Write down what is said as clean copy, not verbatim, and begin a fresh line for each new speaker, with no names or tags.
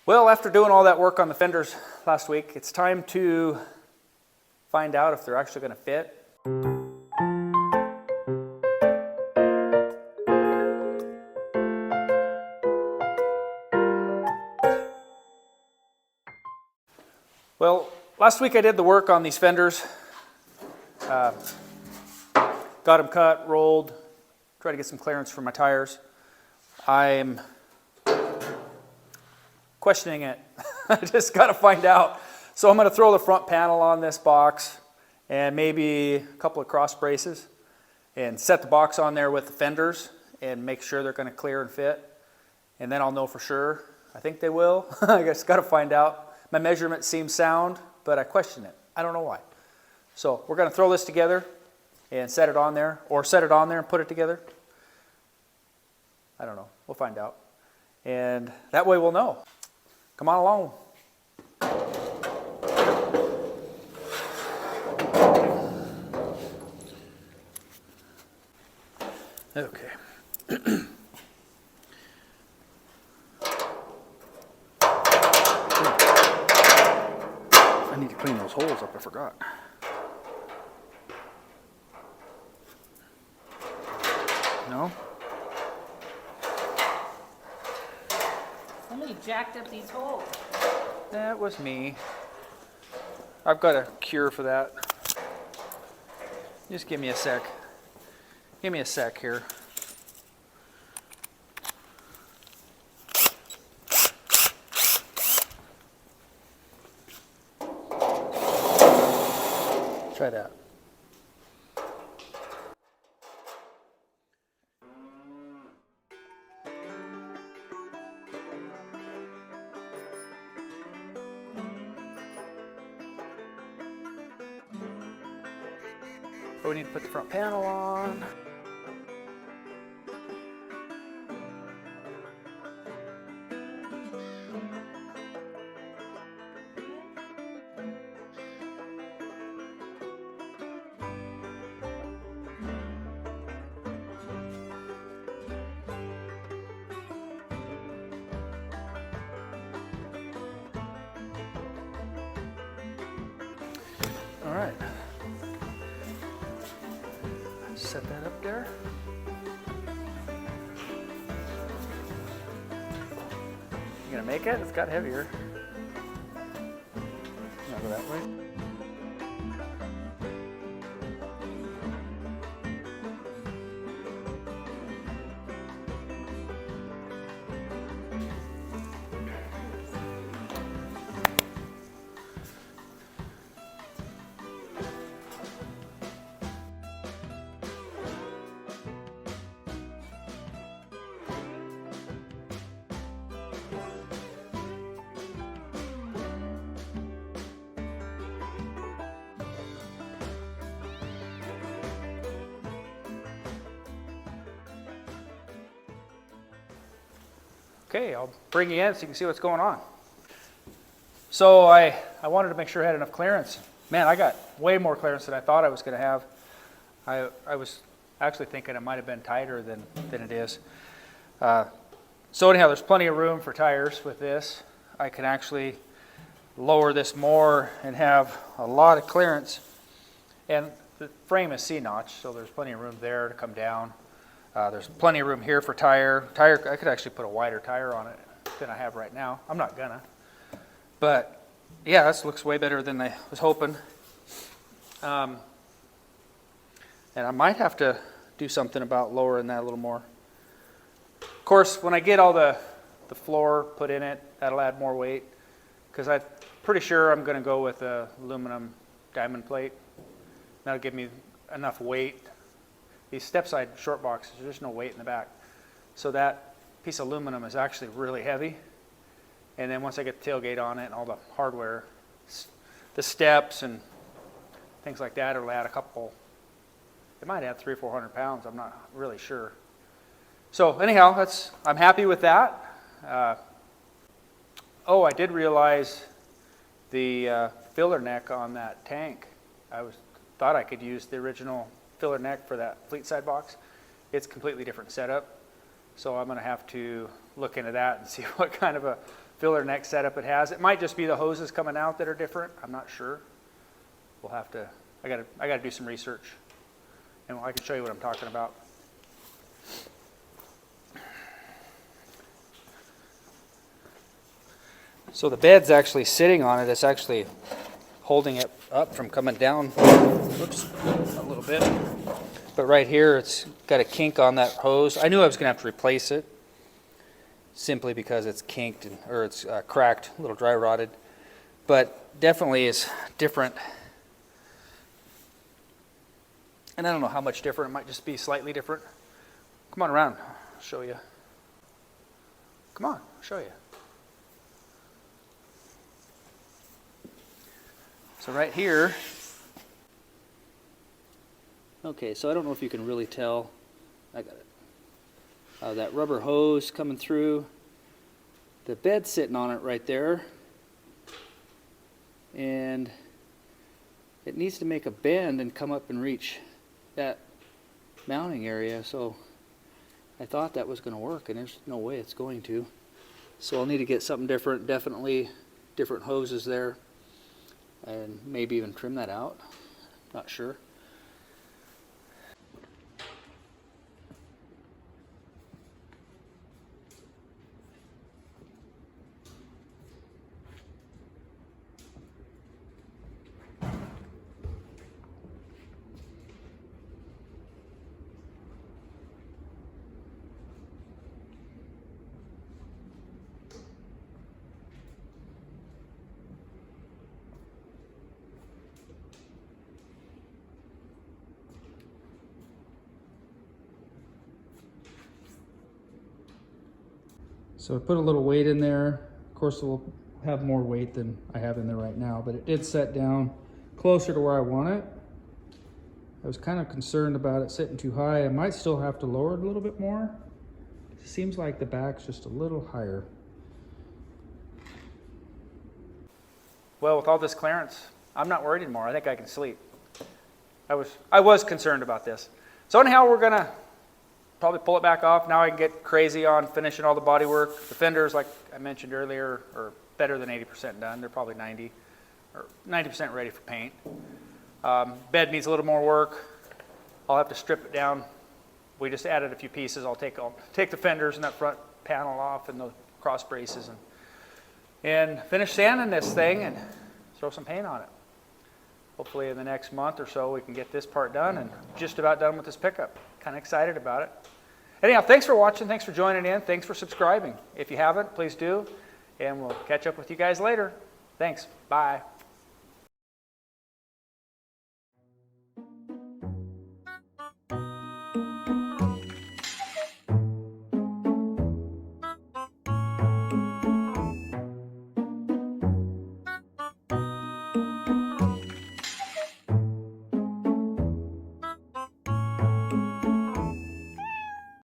Well, after doing all that work on the fenders last week, it's time to find out if they're actually going to fit. Well, last week I did the work on these fenders. Got them cut, rolled, tried to get some clearance for my tires. I'm questioning it. I just got to find out. So I'm going to throw the front panel on this box and maybe a couple of cross braces and set the box on there with the fenders and make sure they're going to clear and fit. And then I'll know for sure. I think they will. I just got to find out. My measurement seems sound, but I question it. I don't know why. So we're going to throw this together and set it on there, or set it on there and put it together. I don't know. We'll find out. And that way we'll know. Come on along. Okay. I need to clean those holes up, I forgot. No?
Somebody jacked up these holes.
That was me. I've got a cure for that. Just give me a sec. Give me a sec here. Try that. We need to put the front panel on. All right. Set that up there. You gonna make it? It's got heavier. I'll go that way. Okay, I'll bring you in so you can see what's going on. So I wanted to make sure I had enough clearance. Man, I got way more clearance than I thought I was going to have. I was actually thinking it might have been tighter than it is. So anyhow, there's plenty of room for tires with this. I can actually lower this more and have a lot of clearance. And the frame is C-notch, so there's plenty of room there to come down. There's plenty of room here for tire. I could actually put a wider tire on it than I have right now. I'm not gonna. But yeah, this looks way better than I was hoping. And I might have to do something about lowering that a little more. Of course, when I get all the floor put in it, that'll add more weight. Because I'm pretty sure I'm gonna go with a aluminum diamond plate. That'll give me enough weight. These Stepside short boxes, there's no weight in the back. So that piece of aluminum is actually really heavy. And then once I get the tailgate on it and all the hardware, the steps and things like that, it'll add a couple, it might add 300 or 400 pounds, I'm not really sure. So anyhow, I'm happy with that. Oh, I did realize the filler neck on that tank. Thought I could use the original filler neck for that fleet side box. It's completely different setup. So I'm going to have to look into that and see what kind of a filler neck setup it has. It might just be the hoses coming out that are different. I'm not sure. We'll have to, I gotta do some research, and I can show you what I'm talking about. So the bed's actually sitting on it. It's actually holding it up from coming down, whoops, a little bit. But right here, it's got a kink on that hose. I knew I was gonna have to replace it simply because it's kinked, or it's cracked, a little dry rotted. But definitely is different. And I don't know how much different. It might just be slightly different. Come on around, I'll show you. Come on, I'll show you. So right here, okay, so I don't know if you can really tell. I got it. That rubber hose coming through. The bed sitting on it right there. And it needs to make a bend and come up and reach that mounting area. So I thought that was going to work, and there's no way it's going to. So I'll need to get something different, definitely different hoses there. And maybe even trim that out. Not sure. So I put a little weight in there. Of course, it will have more weight than I have in there right now, but it did set down closer to where I want it. I was kind of concerned about it sitting too high. I might still have to lower it a little bit more. It seems like the back's just a little higher. Well, with all this clearance, I'm not worried anymore. I think I can sleep. I was concerned about this. So anyhow, we're gonna probably pull it back off. Now I can get crazy on finishing all the body work. The fenders, like I mentioned earlier, are better than 80% done. They're probably 90 or 90% ready for paint. Bed needs a little more work. I'll have to strip it down. We just added a few pieces. I'll take the fenders and that front panel off and the cross braces and finish sanding this thing and throw some paint on it. Hopefully in the next month or so we can get this part done and just about done with this pickup. Kind of excited about it. Anyhow, thanks for watching. Thanks for joining in. Thanks for subscribing. If you haven't, please do. And we'll catch up with you guys later. Thanks. Bye.